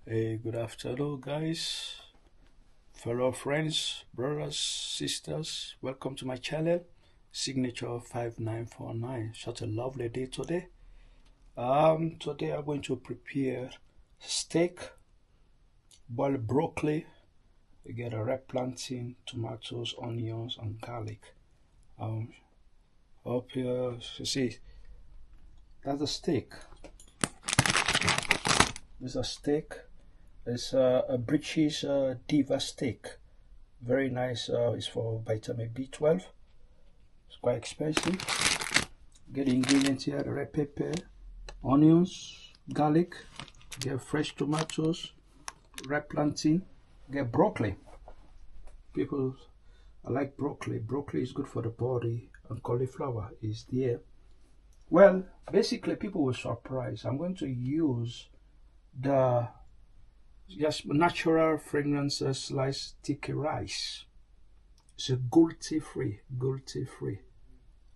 Hey, good afternoon, guys, fellow friends, brothers, sisters. Welcome to my channel, Signature 5949. Such a lovely day today. Today I'm going to prepare steak, boiled broccoli. We get a red plantain, tomatoes, onions, and garlic. Um, Up here, you see, that's a steak. This is a steak. It's a British Diva steak. Very nice. It's for vitamin B12. It's quite expensive. Get the ingredients here: the red pepper, onions, garlic. Get fresh tomatoes, red plantain. Get broccoli. People, I like broccoli. Broccoli is good for the body, and cauliflower is there. Well, basically, people will surprise. I'm going to use the natural fragrances sliced sticky rice. It's a gluten free.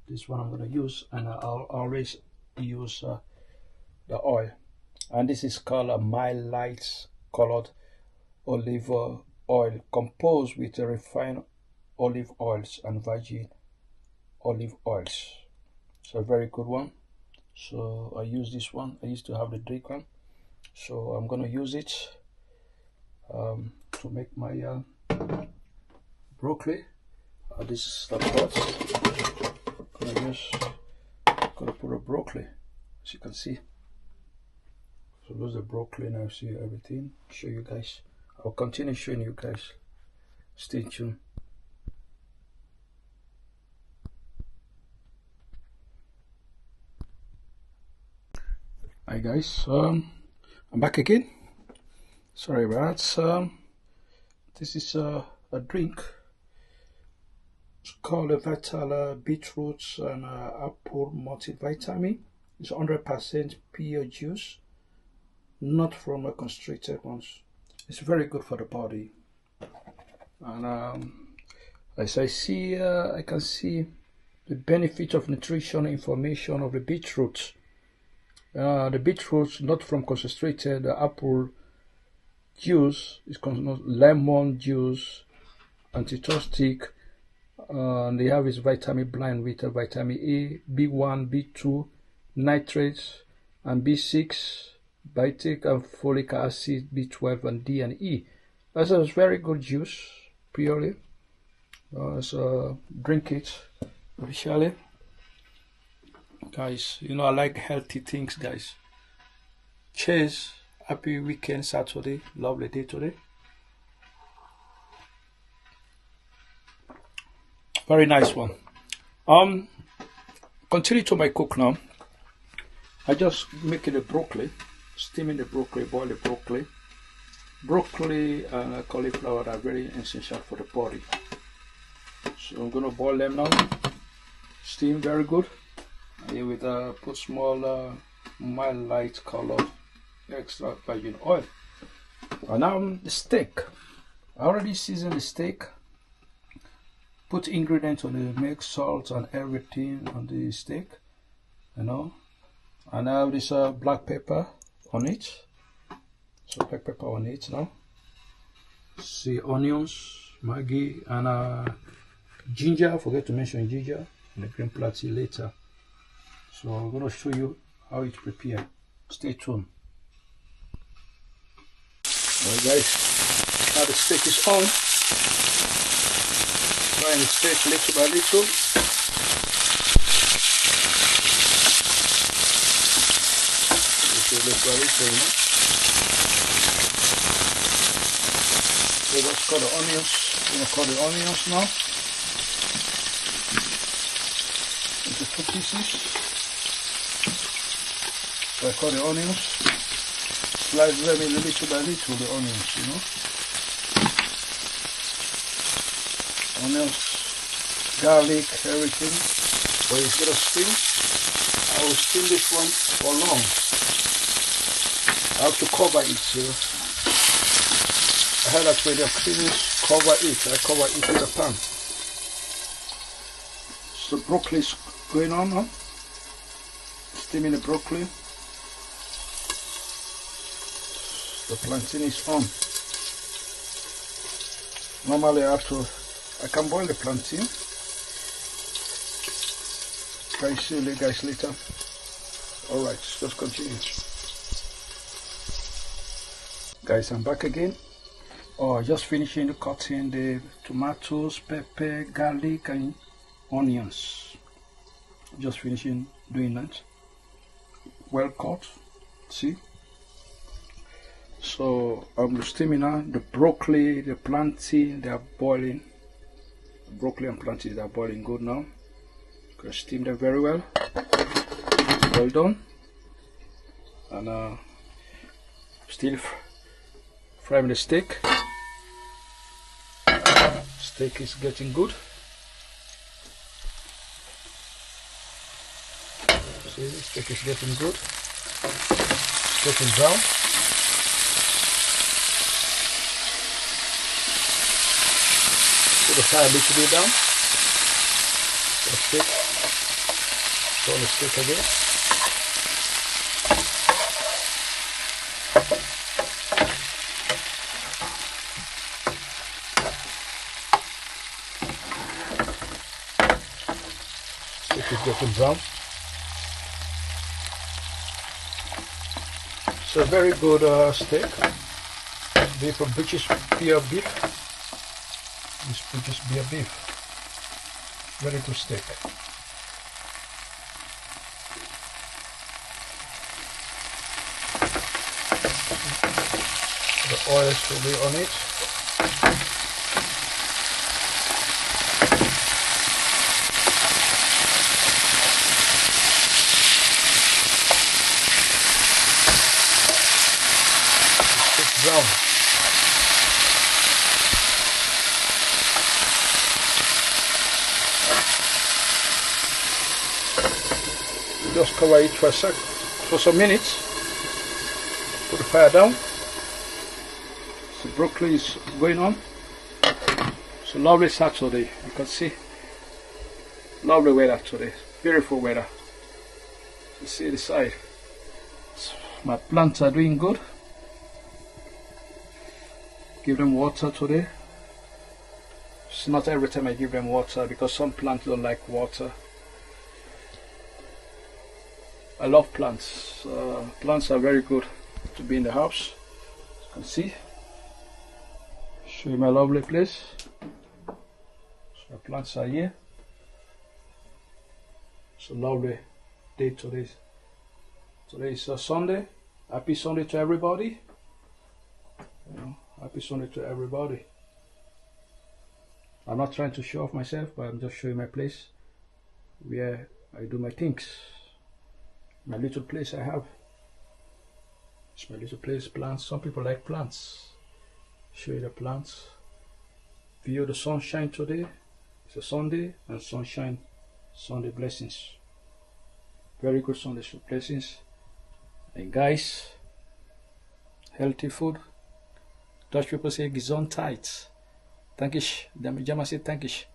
This one I'm going to use, and I'll always use the oil. And this is called a mild light colored olive oil, composed with refined olive oils and virgin olive oils. It's a very good one. So I use this one. I used to have the drink one, so I'm going to use it to make my broccoli. This is the pot. Gonna put a broccoli, as you can see. So there's the broccoli. Now see everything. Show you guys. I'll continue showing you guys. Stay tuned. Hi guys. I'm back again. Sorry about that. This is a drink. It's called a Vital beetroot and apple multivitamin. It's 100% pure juice, not from a concentrated ones. It's very good for the body. And as I can see the benefit of nutrition information of the beetroot. The beetroot, not from concentrated. The apple juice is lemon juice, antitoxic. They have its vitamin blend with vitamin A, B1, B2, nitrates, and B6, biotic and folic acid, B12, and D and E. That's a very good juice, purely. So drink it officially. Guys, you know I like healthy things, guys. Cheers. Happy weekend, Saturday. Lovely day today. Very nice one. Continue to my cook now. I just making the broccoli, steaming the broccoli, boil the broccoli. Broccoli and cauliflower are very essential for the body. So I'm gonna boil them now. Steam very good. Here with put small mild light color extra virgin oil. And now the steak. I already seasoned the steak. Put ingredients on the milk, salt, and everything on the steak, you know. And I have this black pepper on it. So black pepper on it now. See onions, Maggi, and ginger. I forget to mention ginger and the green platy later. So I'm gonna show you how it's prepared. Stay tuned. Alright guys, now the steak is on. Frying the steak little by little. Little by little, you know. So let's cut the onions. We're gonna cut the onions now into 2 pieces. So I cut the onions. Slice them in little by little, the onions, you know. Onions, garlic, everything. But it's gonna steam. I will steam this one for long. I have to cover it. So I had that when they're finished, cover it. I cover it with a pan. So broccoli is going on now. Steaming the broccoli. The plantain is on. Normally I can boil the plantain. Can you see you guys later? Alright, just continue. Guys, I'm back again. Just finishing cutting the tomatoes, pepper, garlic and onions. Just finishing doing that. Well cut, see? So I'm steaming now. The broccoli, the plantain, they are boiling. The broccoli and plantain, they are boiling good now. Gonna steam them very well. Well done. And still frying the steak. Steak is getting good. See, the steak is getting good. It's getting brown. Put the fire a little bit down. The steak. Turn the steak again. Steak is getting brown. It's a very good steak. Beef from British Beer beef. This British Beer beef. Very good steak. The oil should be on it. It's brown. Just cover it for some minutes. Put the fire down. The broccoli is going on. It's a lovely Saturday. You can see lovely weather today. Beautiful weather. You see the side. My plants are doing good. Give them water today. It's not every time I give them water because some plants don't like water. I love plants. Plants are very good to be in the house. As you can see. Show you my lovely place. So the plants are here. It's a lovely day today. Today is Sunday. Happy Sunday to everybody. Happy Sunday to everybody. I'm not trying to show off myself, but I'm just showing my place where I do my things. My little place I have. It's my little place, plants. Some people like plants. Show you the plants. View the sunshine today. It's a Sunday and sunshine, Sunday blessings. Very good Sunday blessings. And guys, healthy food. Dutch people say Gesundheit. Dankish. The German say Dankish.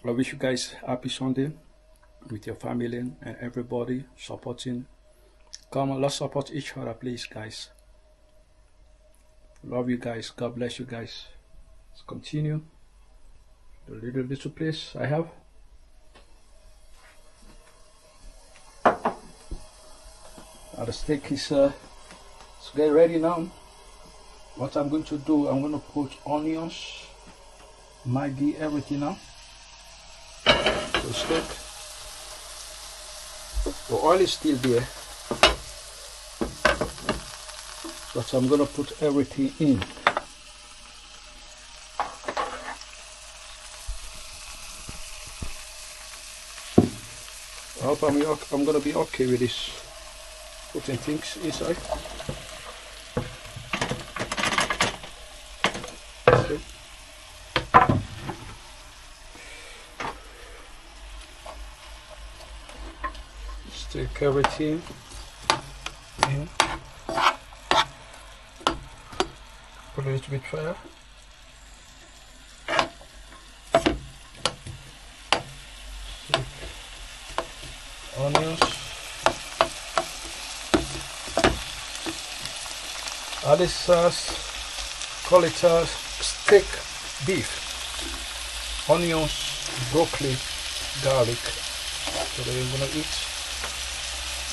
I wish you guys happy Sunday with your family and everybody supporting. Come on, let's support each other, please, guys. Love you guys. God bless you guys. Let's continue. The little place I have. Now the steak is get ready now. What I'm going to do, I'm going to put onions, Maggi, everything now. The steak. The oil is still there, but I'm going to put everything in. I hope I'm going to be okay with this, putting things inside. Okay. Stick everything in. Put a little bit fire. Onions. This call it steak beef, onions, broccoli, garlic. Today I'm gonna eat.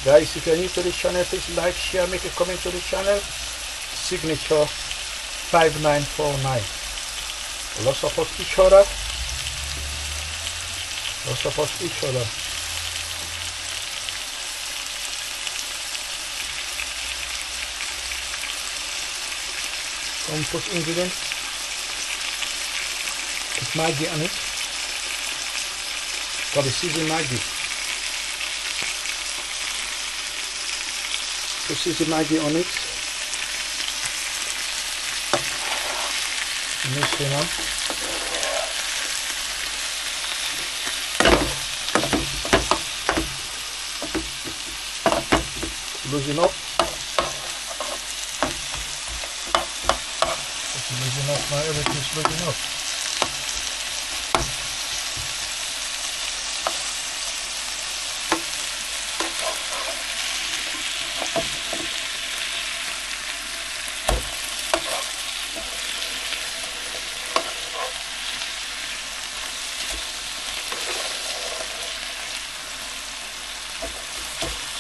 Guys, if you're new to the channel, please like, share, make a comment to the channel. Signature 5949. Let's support each other. Let's support each other. Some put ingredients. Put Maggi on it. Got the seasoned Maggi. Put seasoned Maggi on it. Mix it up. Loosen up. Loosen up now, everything's loosen up.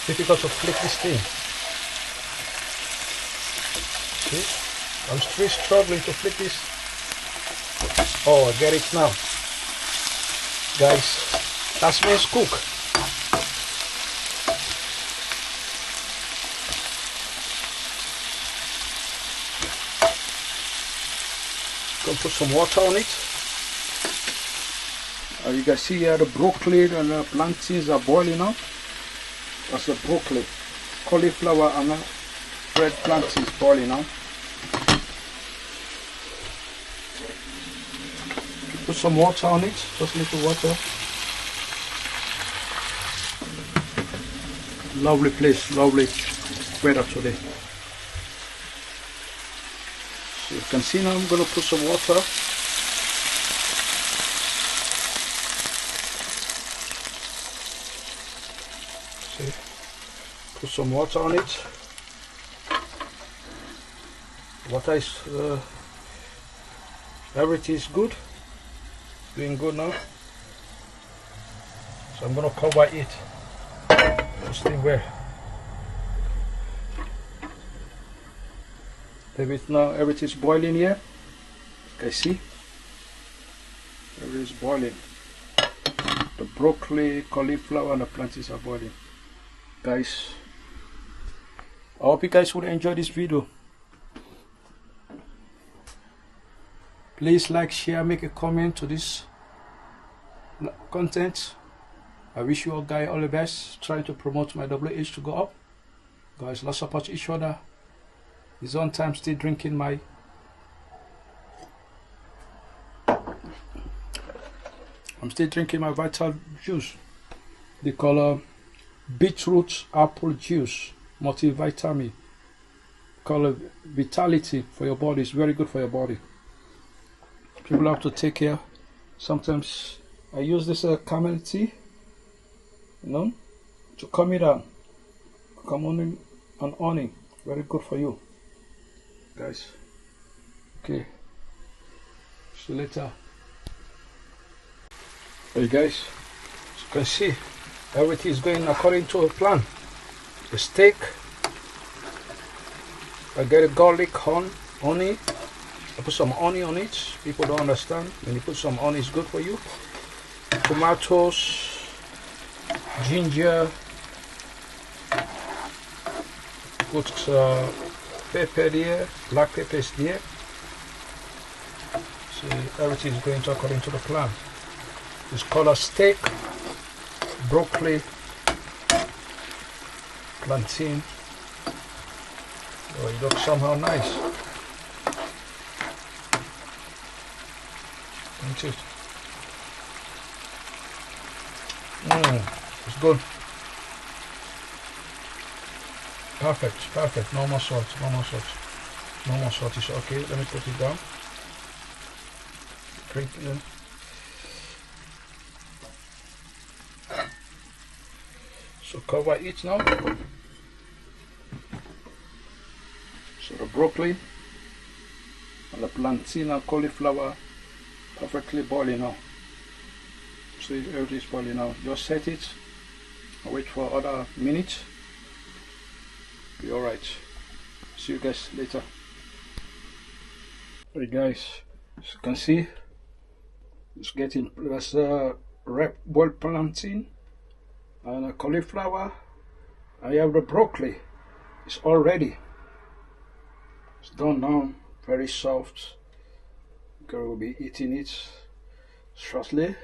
Difficult to flick this thing. See? I'm still struggling to flick this. Oh, I get it now. Guys, that's means cook. Gonna put some water on it. You can see here the broccoli and the plantains are boiling up. That's the broccoli, cauliflower and red plantains boiling now. Put some water on it, just little water. Lovely place, lovely weather today. So you can see now I'm going to put some water. See, put some water on it. Water is, everything is good. Doing good now. So I'm going to cover it to stay well. Now everything is boiling here. You can see everything is boiling. The broccoli, cauliflower and the plantains are boiling. Guys, I hope you guys would enjoy this video. Please like, share, make a comment to this content. I wish you all guys all the best. Trying to promote my WH to go up. Guys, let's support each other. It's on time still drinking my vital juice. They call beetroot apple juice, multivitamin. Call it vitality for your body. It's very good for your body. People have to take care. Sometimes I use this camel tea, to calm it down. Come on in and honey. Very good for you, guys. Okay. See you later. Hey guys, as you can see, everything is going according to a plan. The steak, I get a garlic honey. I put some honey on it. People don't understand. When you put some honey, it's good for you. Tomatoes, ginger, put pepper there, black pepper is there. See, everything is going according to the plan. It's called a steak, broccoli, plantain. Oh, it looks somehow nice. It's good. Perfect. No more salt. No more salt is okay. Let me put it down. Drink it in. So cover it now. So the broccoli and the plantain and cauliflower perfectly boiling now. So everything is boiling now. Just set it and wait for other minutes. Be alright. See you guys later. Alright guys, as you can see, it's getting plus red boiled plantain and a cauliflower. I have the broccoli. It's all ready. It's done now. Very soft. Girl will be eating it shortly.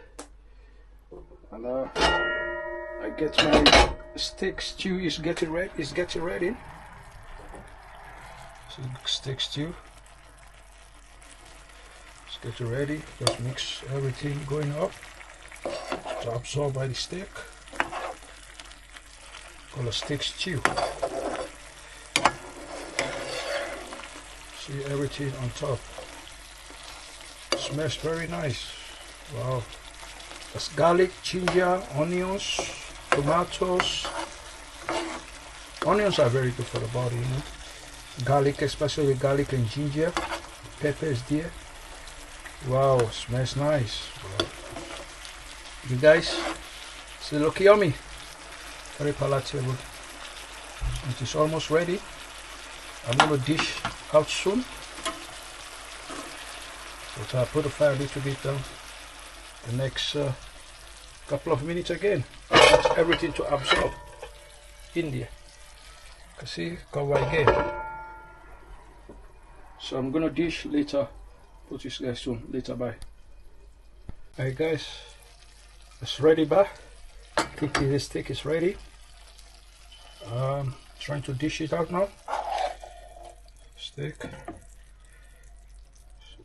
And I get my steak stew is getting ready. It's getting ready. So steak stew. It's getting ready. Just mix everything going up to absorb by the steak. Called a steak stew. See everything on top. Smells very nice. Wow. That's garlic, ginger, onions, tomatoes. Onions are very good for the body, you know. Garlic, especially garlic and ginger. Pepper is there. Wow, smells nice. Wow. You guys, still look yummy. Very palatable. It is almost ready. I'm going to dish out soon. So I'll put the fire a little bit down. The next couple of minutes again. That's everything to absorb in there. You can see, cover again. So I'm going to dish later. Put this guys soon. Later, bye. Alright guys, it's ready back. This steak is ready. Trying to dish it out now. Steak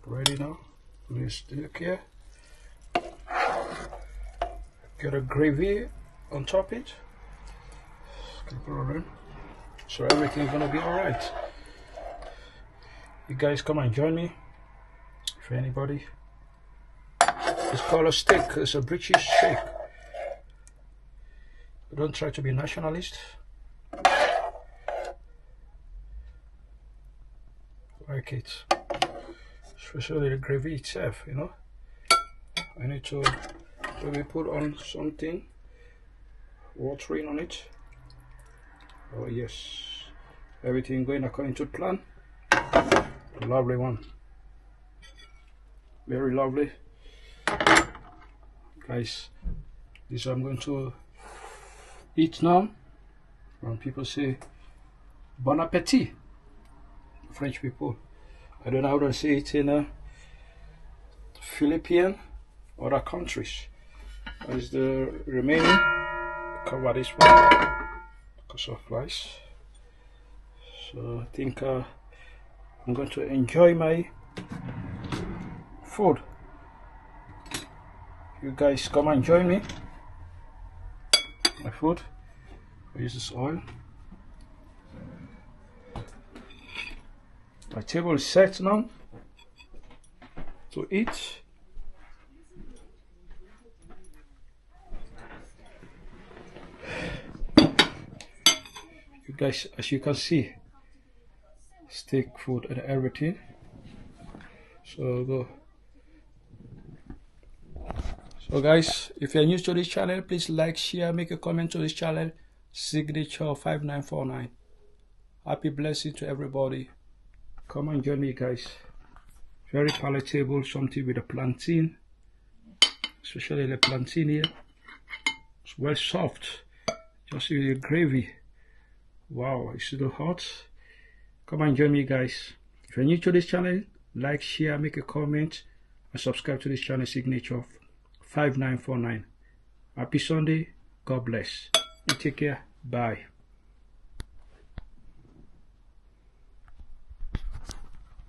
ready now. Put this steak here. Get a gravy on top of it. So everything's gonna be alright. You guys come and join me. If anybody. It's called a steak. It's a British steak. Don't try to be nationalist. Like it, especially the gravy itself, you know. I need to maybe put on something watering on it. Oh yes, everything going according to plan. Lovely one, very lovely. Guys, this I'm going to eat now. When people say bon appetit, French people, I don't know how to say it in Philippine or other countries. As the remaining, cover this one because of rice. So I think I'm going to enjoy my food. You guys come and join me. My food. I use this oil. My table is set now to eat. You guys, as you can see, steak, food, and everything. So go. So guys, if you're new to this channel, please like, share, make a comment to this channel. Signature 5949. Happy blessing to everybody. Come and join me, guys. Very palatable, something with the plantain, especially the plantain here. It's well soft, just with the gravy. Wow, it's still hot. Come and join me, guys. If you're new to this channel, like, share, make a comment, and subscribe to this channel. Signature 5949. Happy Sunday. God bless. You take care. Bye.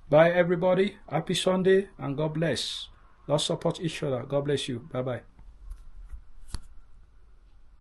Bye everybody. Happy Sunday and God bless. Let's support each other. God bless you. Bye bye.